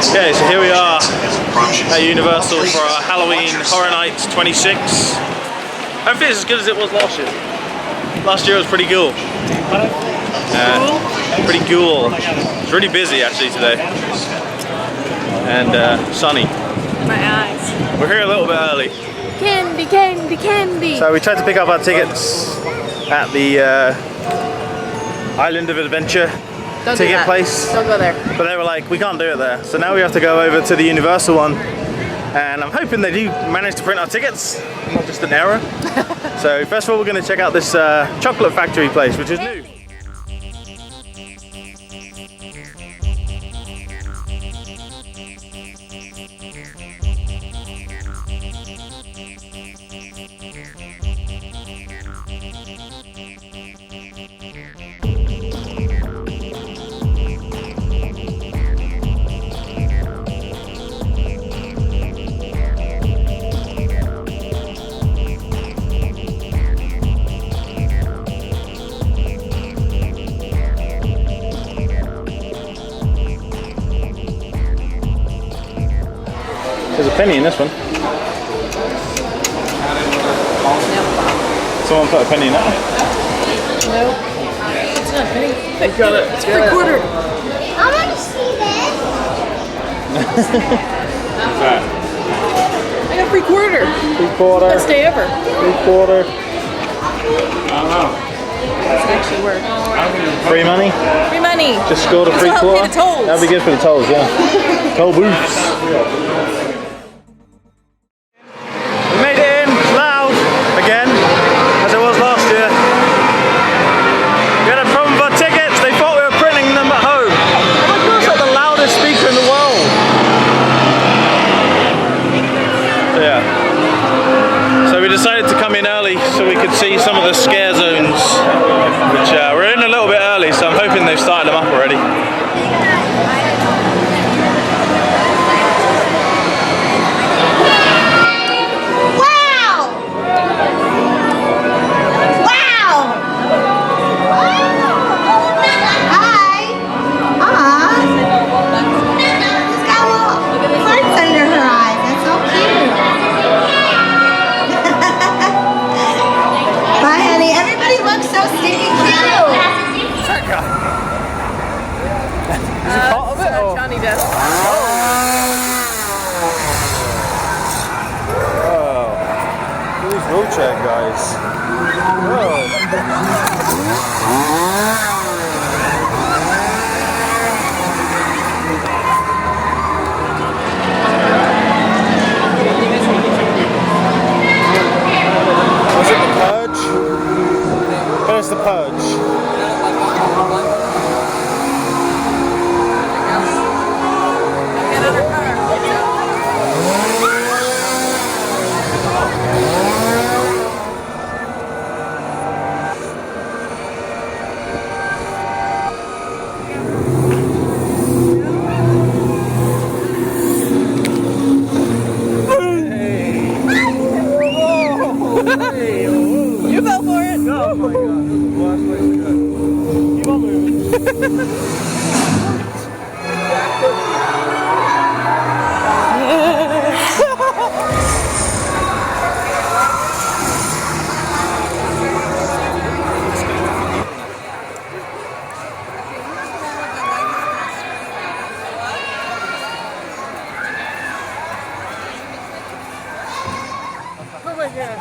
Okay, so here we are at Universal for our Halloween Horror Nights 26. Hopefully it's as good as it was last year. Last year was pretty cool. Pretty cool. It's really busy actually today. And sunny. My eyes. We're here a little bit early. Candy, candy, candy. So we tried to pick up our tickets at the Island of Adventure ticket place. Don't go there. But they were like, we can't do it there. So now we have to go over to the Universal one. And I'm hoping they do manage to print our tickets, not just an error. So first of all, we're going to check out this chocolate factory place, which is new. There's a penny in this one. Someone put a penny in that one. No. It's not a penny. You got it. It's $3/4. I want to see this. Right. I got $3/4. $3/4. Best day ever. $3/4. I don't know. That's actually work. Free money? Free money. Just scored a This'll help pay the $3/4. tolls. That'd be good for the tolls, yeah. Toll booths. We made it in loud again, as it was last year. We had a problem with our tickets. They thought we were printing them at home. Oh my god, it's like the loudest speaker in the world. So yeah. So we decided to come in early so we could see some of the scare zones, which we're in a little bit early, so I'm hoping they've started them up already. Johnny does. Oh, these wheelchair guys. Was it the Purge? Where's the Purge? You fell for it. Oh my god, worst place to go. Keep on moving. Oh my god.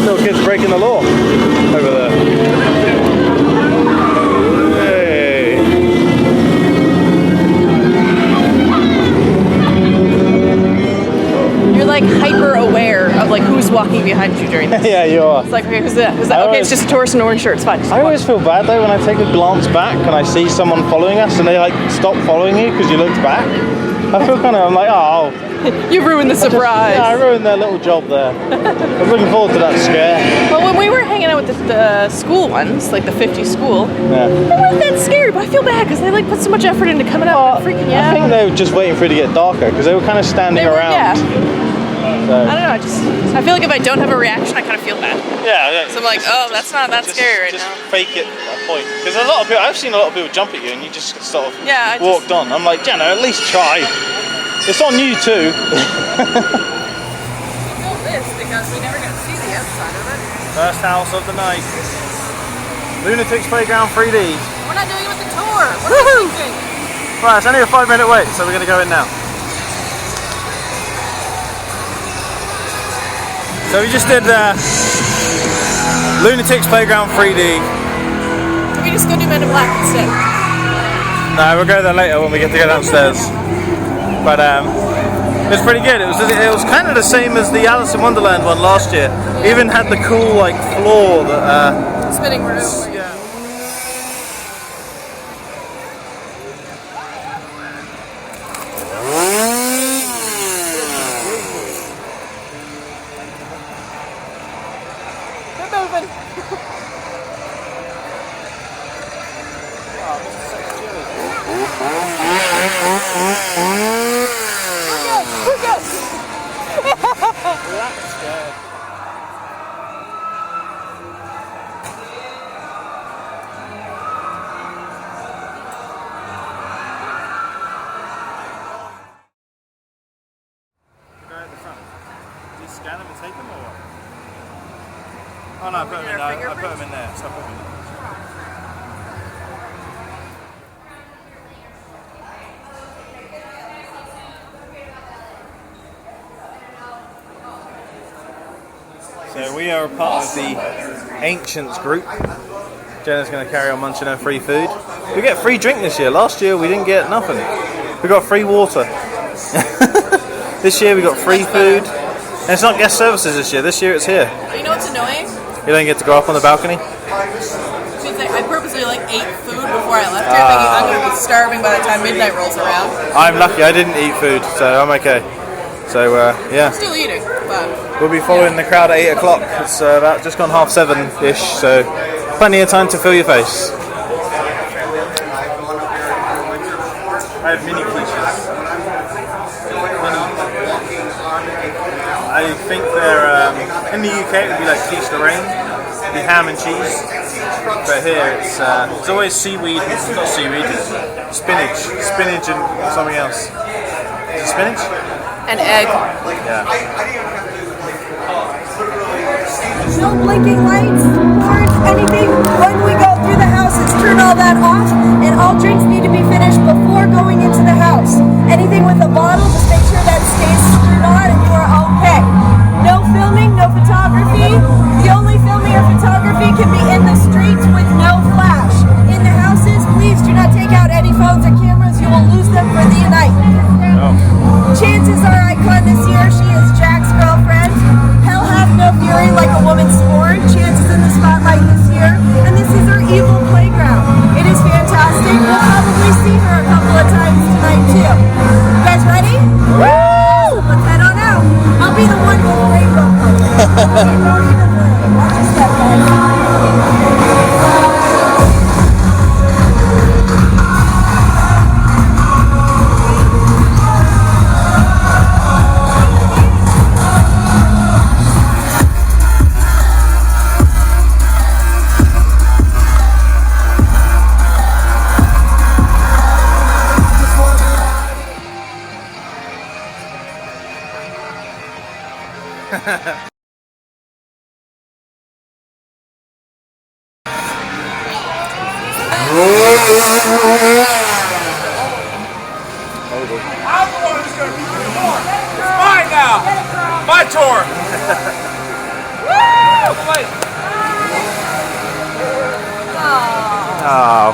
Little kids breaking the law over there. Hey. You're like hyper aware of like who's walking behind you during this. Yeah, you are. It's like, okay, who's that? Who's that? Okay, it's just a tourist in an orange shirt. It's fine. I always feel bad though when I take a glance back and I see someone following us and they like stop following you because you looked back. I feel kind of, I'm like, oh. You ruined the surprise. Yeah, I ruined their little job there. I'm looking forward to that scare. Well, when we were hanging out with the school ones, like the 50 school, Yeah. they weren't that scary, but I feel bad because they like put so much effort into coming up and freaking you out. I think they were just waiting for it to get darker because they were kind of standing around. Yeah. So. I don't know, I feel like if I don't have a reaction, I kind of feel bad. Yeah. So I'm like, oh, that's not that scary right now. Fake it at a point. Because a lot of people, I've seen a lot of people jump at you and you just sort of walked on. I'm like, Jenna, at least try. It's on you too. We built this because we never got to see the outside of it. First house of the night. Lunatics Playground 3D. We're not doing it with the tour. We're thinking. Right, it's only a 5-minute wait, so we're going to go in now. So we just did Lunatics Playground 3D. Can we just go do Men in Black instead? No, we'll go there later when we get to go downstairs. But it's pretty good. It was kind of the same as the Alice in Wonderland one last year. Even had the cool like floor that spinning room. Yeah. Scan them and take them or what? Oh no, I put them in there. I put them in there. So I put them in there. So we are a part of the Ancients group. Jenna's going to carry on munching her free food. We get free drink this year. Last year we didn't get nothing. We got free water. This year we got free food. And it's not guest services this year. This year it's here. You know what's annoying? You don't get to go up on the balcony. I purposely ate food before I left here, thinking I'm going to be starving by the time midnight rolls around. I'm lucky. I didn't eat food, so I'm okay. So yeah. Still eating, but we'll be following the crowd at 8 o'clock. It's about just gone 7:30-ish, so plenty of time to fill your face. I have mini quiches. I think they're in the UK it would be like quiche Lorraine, it'd be ham and cheese. But here it's always seaweed, not seaweed, spinach and something else. Is it spinach? An egg. Yeah. No blinking lights, horns, anything. When we go through the houses, turn all that off, and all drinks need to be finished before going into the house. Anything with a bottle, just make sure that stays screwed on and you are okay. No filming, no photography. The only filming or photography can be in the streets with no flash. In the houses, please do not take out any phones or cameras. You will lose them for the night. Oh. Chances are Icon this year, she is Jack's girlfriend. Hell hath no fury like a woman scorned. Chances in the spotlight this year. And this is her evil playground. It is fantastic. We'll probably see her a couple of times tonight too. You guys ready? Woo! Let's head on out. I'll be the one with the rainbow color. Watch your step, guys. Mine now! My tour! Oh.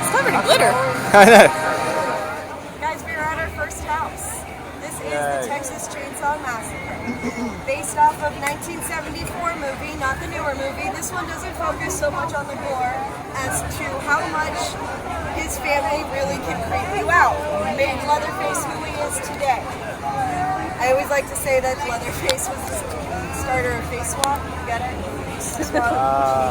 It's covered in glitter. I know. Guys, we're at our first house. This is the Texas Chainsaw Massacre. Based off of 1974 movie, not the new horror movie. This one doesn't focus so much on the gore as to how much his family really can creep you out. Made Leatherface who he is today. I always like to say that Leatherface was the starter of face swap. You get it? Face swap.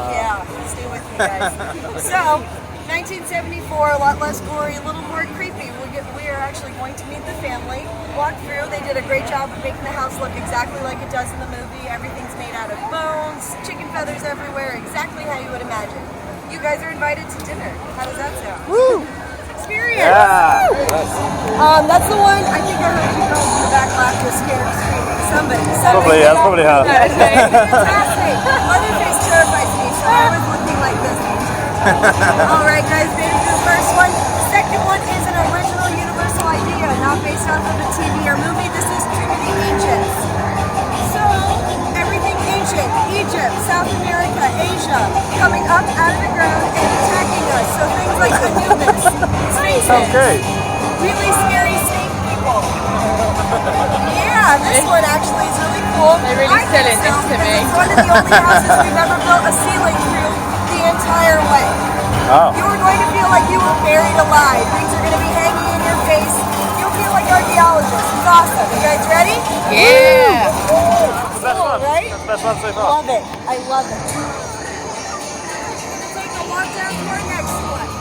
Yeah, stay with me, guys. So, 1974, a lot less gory, a little more creepy. We are actually going to meet the family, walk through. They did a great job of making the house look exactly like it does in the movie. Everything's made out of bones, chicken feathers everywhere, exactly how you would imagine. You guys are invited to dinner. How does that sound? Woo! Experience! Yeah. That's the one. I think I heard you girls in the back laughing, scared, screaming. Somebody. Probably, yeah, that's probably her. Fantastic. Leatherface terrifies me, so I was looking like this. Alright guys, maybe the first one. The second one is an original universal idea, not based off of a TV or movie. This is Trinity Ancients. So, everything ancient, Egypt, South America, Asia, coming up out of the ground and attacking us. So things like Anubis, spaces, Sounds great. really scary snake people. Yeah, this one actually is really cool. They really sell it next to me. It's one of the only houses we've ever built a ceiling through the entire way. Oh. You are going to feel like you were buried alive. Things are going to be hanging in your face. You'll feel like archaeologists. It's awesome. You guys ready? Yeah. That's the best one. Right? That's the best one so far. Love it. I love it. We'll take a walk down to our next one.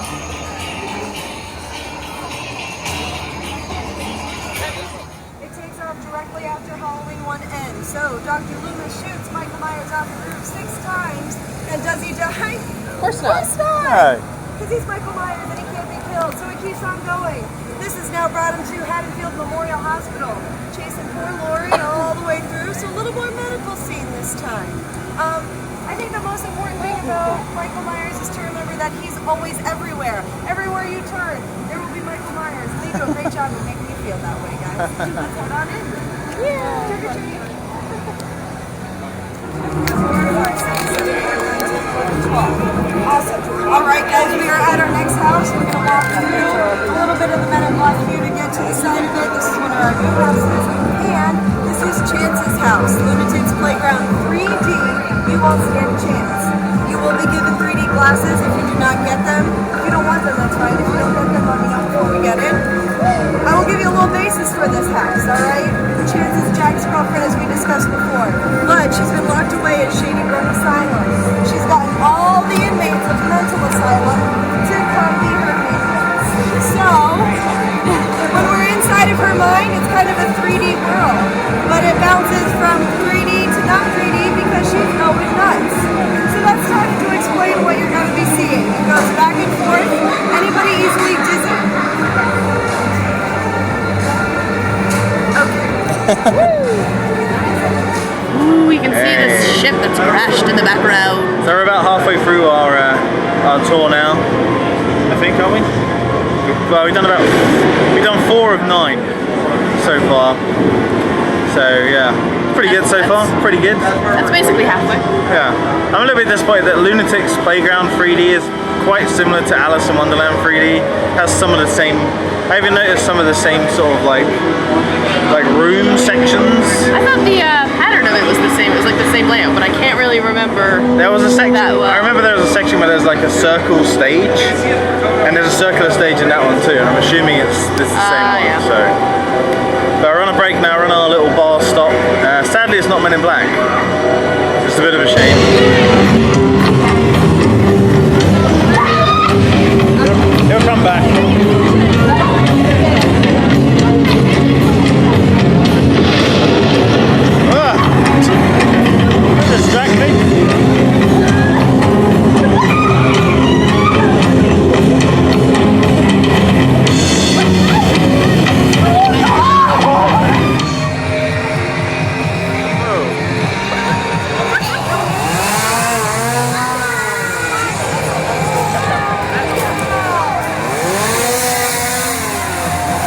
It takes off directly after Halloween 1 ends. So Dr. Loomis shoots Michael Myers off the roof 6 times. And does he die? Of course Of not. course not. Hey. Because he's Michael Myers and he can't be killed, so he keeps on going. This has now brought him to Haddonfield Memorial Hospital, chasing poor Lori all the way through, so a little more medical scene this time. I think the most important thing about Michael Myers is to remember that he's always everywhere. Everywhere you turn, there will be Michael Myers. And you do a great job of making me feel that way, guys. Let's head on in. Yeah. Trick or treat. Awesome. All right, guys, we are at our next house. We're going to walk through a little bit of the Men in Black view to get to the side of it. This is one of our new houses, and this is Chance's house, Lunatic's Playground 3D. You won't stand a chance. You will be given 3D glasses if you do not get them. If you don't want them, that's fine. If you don't get them, let me know before we get in. I will give you a little basis for this house, all right? Chance is Jack's girlfriend, as we discussed before, but she's been locked away at Shady Brook Asylum. She's gotten all the inmates of the mental asylum to come be her maintenance. So, when we're inside of her mind, it's kind of a 3D world, but it bounces from 3D to not 3D because she's going nuts. So that's time to explain what you're going to be seeing. It goes back and forth. Anybody easily dizzy? Ooh, we can see this ship that's crashed in the background. So we're about halfway through our tour now, I think, aren't we? Well, we've done 4 of 9 so far. So yeah, pretty good so far. Pretty good. That's basically halfway. Yeah, I'm a little bit disappointed that Lunatic's Playground 3D is quite similar to Alice in Wonderland 3D. Has some of the same. I even noticed some of the same sort of like room sections. I thought the pattern of it was the same. It was like the same layout, but I can't really remember. There was a section. That well. I remember there was a section where there's like a circle stage, and there's a circular stage in that one too. And I'm assuming it's the same one. Yeah. So, but we're on a break now. We're on our little bar stop. Sadly, it's not Men in Black. Just a bit of a shame. He'll come back. Distract me.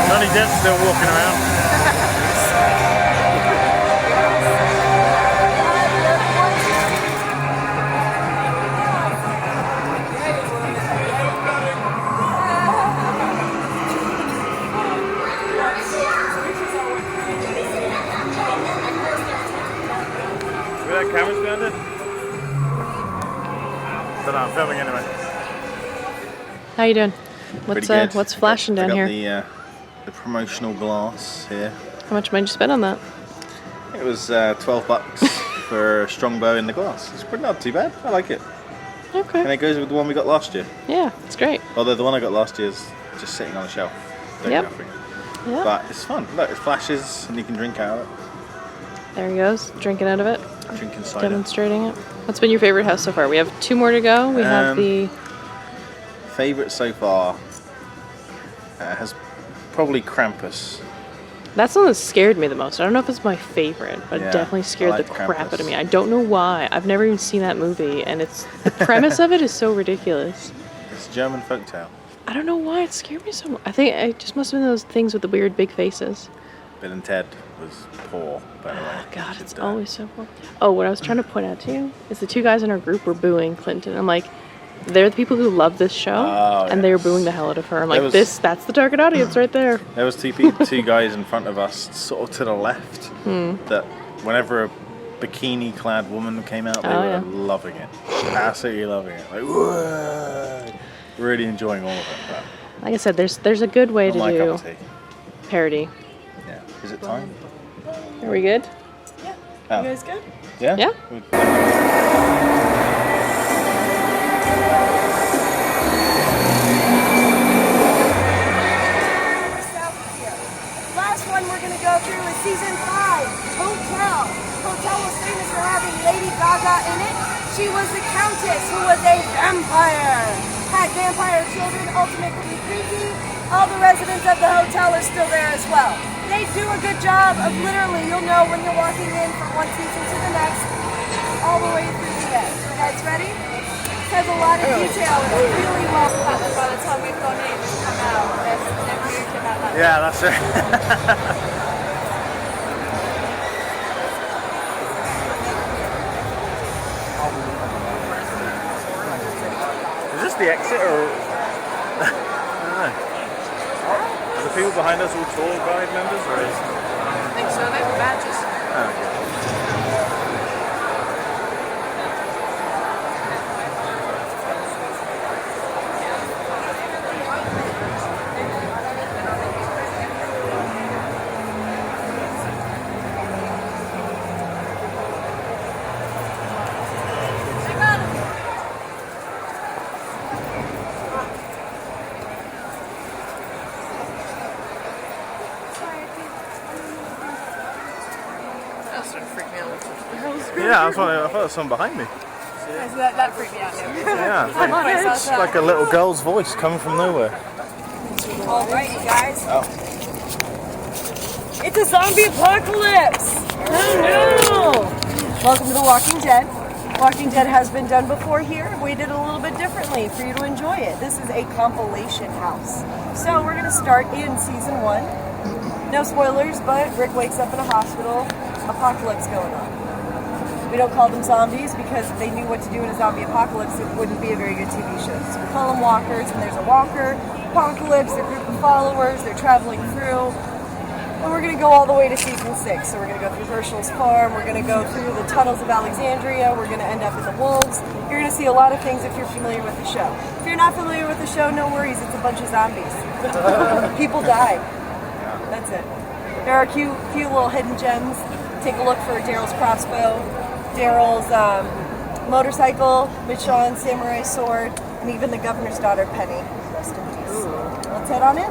Johnny Depp's still walking around. Where that camera's behind it? filming anyway. How you doing? Pretty good. What's flashing down here? I got the promotional glass here. How much money did you spend on that? It was $12 for a strongbow in the glass. It's pretty not too bad. I like it. Okay. And it goes with the one we got last year. Yeah, it's great. Although the one I got last year is just sitting on a shelf. Doing Yep. nothing. Yeah. But it's fun. Look, it flashes and you can drink out of it. There he goes, drinking out of it, Drinking cider. demonstrating it. What's been your favorite house so far? We have 2 more to go. We have the... Favourite so far has probably Krampus. That's the one that scared me the most. I don't know if it's my favorite, but Yeah, it definitely scared I the like crap out of Krampus. me. I don't know why. I've never even seen that movie, and the premise of it is so ridiculous. It's a German folktale. I don't know why it scared me so much. I think it just must have been those things with the weird big faces. Bill and Ted was poor, by the way. Oh God, it's always so cool. Oh, what I was trying to point out to you is the 2 guys in our group were booing Clinton. I'm like, they're the people who love this show, and they were booing the hell out of her. I'm like, that's the target audience right there. There was 2 guys in front of us, sort of to the left, that whenever a bikini-clad woman came out, they were loving it. Absolutely loving it. Like, whoa! Really enjoying all of it. But Like I said, there's a good way not to my do cup of tea. parody. Yeah. Is it time? Are we good? Yeah. Oh. You guys good? Yeah? Yeah. Last one we're going to go through is season 5, Hotel. Hotel was famous for having Lady Gaga in it. She was the countess who was a vampire. Had vampire children, ultimately creepy. All the residents of the hotel are still there as well. They do a good job of literally, you'll know when you're walking in from one season to the next, all the way through the end. You guys ready? It has a lot of detail. It's really well done. By the time we've gone in, it's come out. There's never come out like Yeah, that's right. Is this the exit or? I don't know. Are the people behind us all tour guide members or is? I think so. They have badges. Oh, okay. That started to freak me out. Yeah, I thought there was someone behind me. That freaked me out. Yeah, it's like a little girl's voice coming from nowhere. All right, you guys. Oh. It's a zombie apocalypse! Oh no! Welcome to The Walking Dead. Walking Dead has been done before here. We did it a little bit differently for you to enjoy it. This is a compilation house. So we're going to start in season 1. No spoilers, but Rick wakes up in a hospital. Apocalypse going on. We don't call them zombies because if they knew what to do in a zombie apocalypse, it wouldn't be a very good TV show. So we call them walkers, and there's a walker apocalypse, a group of followers, they're traveling through. And we're going to go all the way to season 6. So we're going to go through Herschel's farm, we're going to go through the tunnels of Alexandria, we're going to end up in the wolves. You're going to see a lot of things if you're familiar with the show. If you're not familiar with the show, no worries, it's a bunch of zombies. People die. That's it. There are cute little hidden gems. Take a look for Daryl's crossbow, Daryl's motorcycle, Michonne's samurai sword, and even the governor's daughter, Penny. Rest in peace. Let's head on in.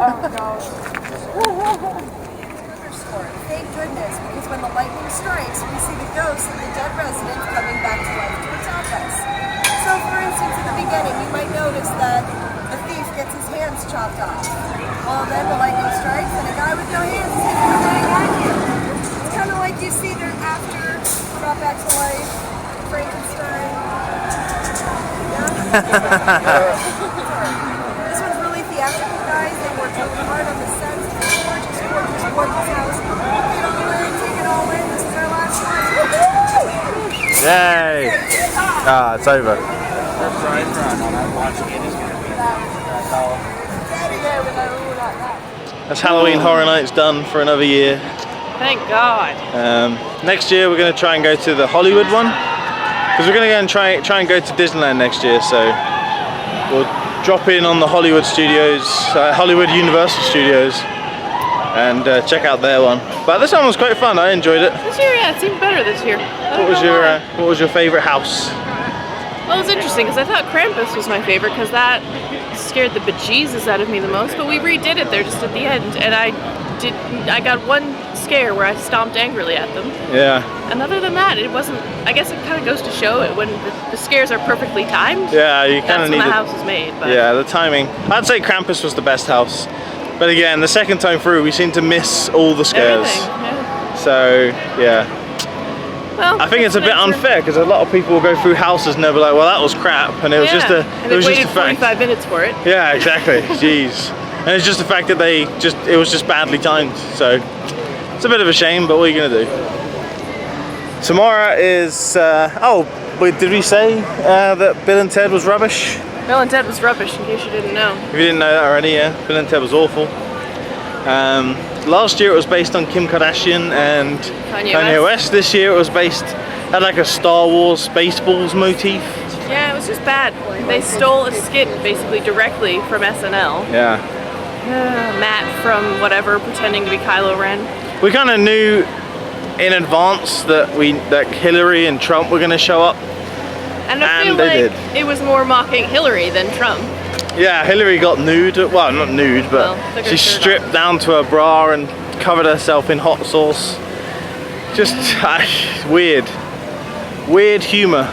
Thank goodness, because when the lightning strikes, we see the ghosts of the dead residents coming back to life to attack us. So, for instance, in the beginning, you might notice that the thief gets his hands chopped off. Well, then the lightning strikes, and a guy with no hands is coming at you. It's kind of like you see their after, brought back to life, Frankenstein. Yeah? This one's really theatrical, guys. They worked really hard on the sets. Gorgeous house. Look it all in, take it all in. This is our last one. Yay! Ah, it's over. That's Halloween Horror Nights done for another year. Thank God. Next year we're going to try and go to the Hollywood one because we're going to go and try and go to Disneyland next year. So we'll drop in on the Hollywood Studios, Hollywood Universal Studios, and check out their one. But this one was quite fun. I enjoyed it. This year, yeah, it seemed better this year. What was your favorite house? Well, it was interesting because I thought Krampus was my favorite because that scared the bejesus out of me the most. But we redid it there just at the end, and I got one scare where I stomped angrily at them. Yeah. And other than that, it wasn't. I guess it kind of goes to show it when the scares are perfectly timed. Yeah, you kind of need. That's when the house is made. But. Yeah, the timing. I'd say Krampus was the best house, but again, the second time through, we seem to miss all the scares. Yeah. So yeah. Well, I think it's a bit unfair because a lot of people will go through houses and they'll be like, "Well, that was crap," and it was just a. And it was waited just a fact. 45 minutes for it. Yeah, exactly. Jeez. And it's just the fact that it was just badly timed. So it's a bit of a shame, but what are you gonna do? Tomorrow is. Oh, wait, did we say that Bill and Ted was rubbish? Bill and Ted was rubbish, in case you didn't know. If you didn't know that already, yeah, Bill and Ted was awful. Last year it was based on Kim Kardashian and Kanye West. This year it was had like a Star Wars Spaceballs motif. Yeah, it was just bad. They stole a skit basically directly from SNL. Yeah. Matt from whatever pretending to be Kylo Ren. We kind of knew in advance that Hillary and Trump were going to show up. And I feel like it was more mocking Hillary than Trump. Yeah, Hillary got nude. Well, not nude, but she stripped down to her bra and covered herself in hot sauce. Just weird. Weird humor.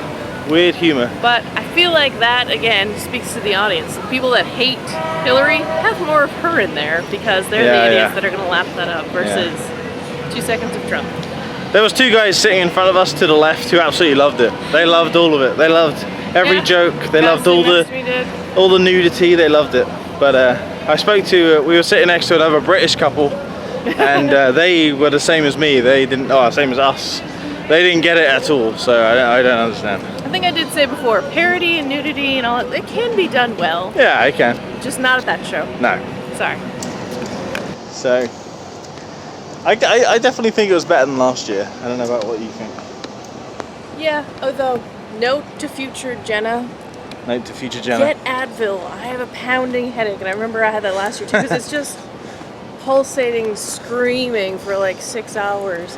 Weird humor. But I feel like that, again, speaks to the audience. The people that hate Hillary have more of her in there because they're the idiots that are going to lap that up versus 2 seconds of Trump. There was two guys sitting in front of us to the left who absolutely loved it. They loved all of it. They loved every joke. They loved all the nudity. They loved it. But I spoke to, we were sitting next to another British couple and they were the same as me. They didn't, same as us. They didn't get it at all, so I don't understand. I think I did say before, parody and nudity and all that, it can be done well. Yeah, it can. Just not at that show. No. Sorry. So, I definitely think it was better than last year. I don't know about what you think. Yeah, although, note to future Jenna. Note to future Jenna. Get Advil. I have a pounding headache, and I remember I had that last year too, because it's just pulsating, screaming for like 6 hours.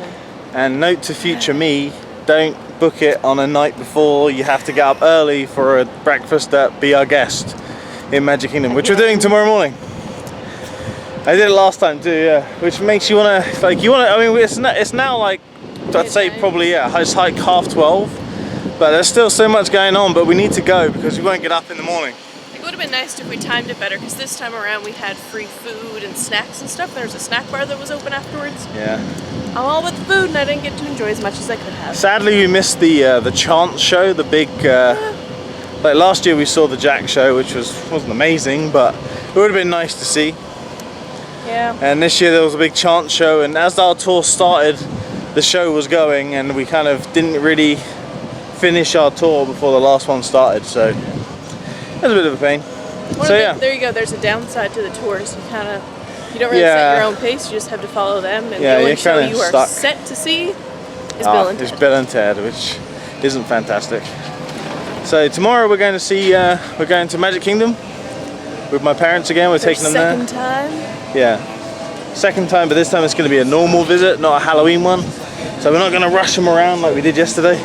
And note to future me, don't book it on a night before you have to get up early for a breakfast at Be Our Guest in Magic Kingdom, which we're doing tomorrow morning. I did it last time too, yeah. Which makes you wanna, I mean, it's now like, I'd say probably, it's like 12:30, but there's still so much going on, but we need to go because we won't get up in the morning. It would have been nice if we timed it better, because this time around we had free food and snacks and stuff. There was a snack bar that was open afterwards. Yeah. I'm all about the food and I didn't get to enjoy as much as I could have. Sadly, we missed the chant show, the big, like last year we saw the Jack show, which wasn't amazing, but it would have been nice to see. Yeah. And this year there was a big chant show, and as our tour started, the show was going, and we kind of didn't really finish our tour before the last one started, so it was a bit of a pain. There you go, there's a downside to the tours. You don't really set your own pace, you just have to follow them, and the only show you are set to see is Bill and Ted. It's Bill and Ted, which isn't fantastic. So tomorrow we're going to see, we're going to Magic Kingdom with my parents again. We're taking them there. Second time? Yeah, second time, but this time it's going to be a normal visit, not a Halloween one. So we're not going to rush them around like we did yesterday.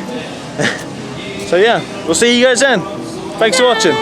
So yeah, we'll see you guys then. Thanks for watching.